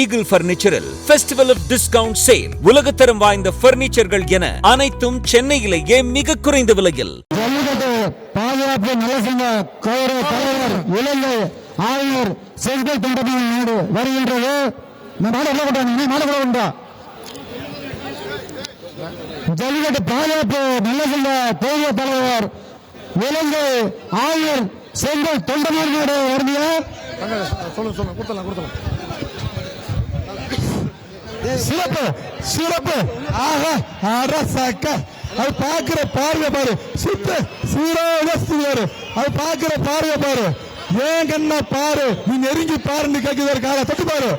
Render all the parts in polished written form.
Eagle பர்னிச்சரில் festival of discount sale. உலகத்தரம் வாய்ந்த பர்னிச்சர்கள் என அனைத்தும் சென்னையிலேயே மிக குறைந்த விலையில். பாதுகாப்பு நலசங்க கௌரவ தலைவர் இலங்கை ஆளுநர் செங்கல் தொண்டமான் நாடு வருகின்றது. ஜல்லிக்கட்டு பாதுகாப்பு நலசங்க கௌரவ தலைவர் இலங்கை ஆளுநர் செங்கல் தொண்டமான் நாடு வருகிற சிறப்பு சிறப்பு ஆக அரசக்க அது பாக்குற பார்வை பாரு சுத்த சீரோடு அது பாக்குற பார்வை பாரு ஏன் கண்ணா பாரு நீ நெருங்கி பாருன்னு கேட்குது காலை தொட்டு பாரு.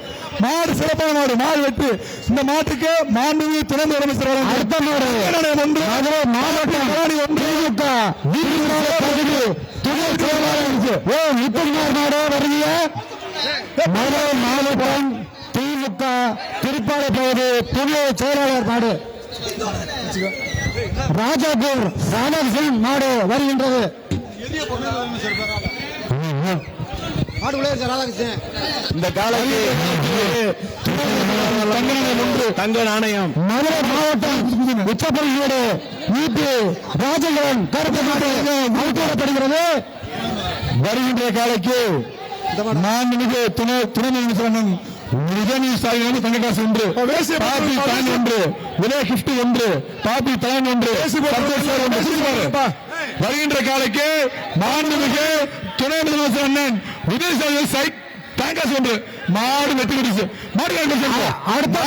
மாடு சிறப்பான மாடு மாடு வெட்டு இந்த மாட்டுக்கு மாண்புமிகு துணை முதலமைச்சர் அடுத்த மாடு ஒன்று மாவட்டம் துணை செயலாளர் முத்துக்குமார் நாடு வருகிற மதுரை மாவட்டம் திமுக திருப்பாலை பகுதி துணை செயலாளர் நாடு ராஜாபூர் ராதாகிருஷ்ணன் நாடு வருகின்றது. இந்த காலத்தில் தங்க நாணயம் மதுரை மாவட்டம் உச்சப்பள்ளியோடு ராஜேந்திரன் கருப்பு நாடு அவுட்டப்படுகிறது. வருகின்ற காலைக்கு மாண்புமிகு துணை முதலமைச்சர் உதயநிதி ஸ்டாலின் தங்ககாசு ஒன்று, பாபி தான் ஒன்று, வினய் கிஃப்ட் ஒன்று, பாபி தான் ஒன்று, வருகின்ற காலைக்கு மாண்புமிகு துணை முதலமைச்சர் அண்ணன் உதயநிதி ஸ்டாலின் தங்ககாசு ஒன்று. மாடு வெட்டி பிடிச்சு அடுத்த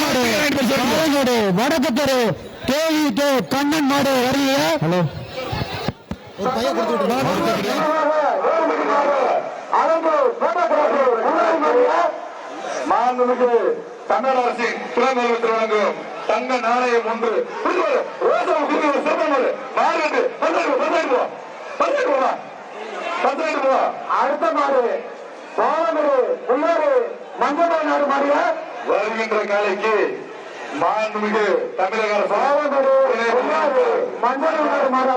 மாடு வடக்கு தெரு கேவி கே கண்ணன் மாடு வருகிற. ஹலோ மாண்புமிகு தமிழக அரசின் துணை முதலமைச்சர் வழங்கும் தங்க நாணயம் ஒன்று. அடுத்த மாடு மஞ்சள் நாடு மாடிய வருகின்ற காலைக்கு மாண்புமிகு தமிழக அரசு மஞ்சள் நாடு மாடு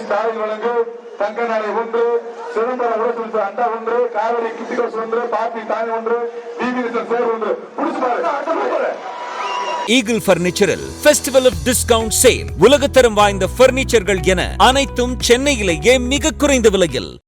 ஸ்டாலின் வழங்கும் தங்க நாளை ஒன்று, சிதம்பரம் உடல் அண்டா ஒன்று, காவிரி கிட்டிகோஸ் ஒன்று, பாப்பி தானி ஒன்று, டிவி சேர் ஒன்று. புடிச்சு பாரு. ஈகிள் பர்னிச்சரில் ஃபெஸ்டிவல் ஆஃப் டிஸ்கவுண்ட் சேல். உலகத்தரம் வாய்ந்த பர்னிச்சர்கள் என அனைத்தும் சென்னையிலேயே மிக குறைந்த விலையில்.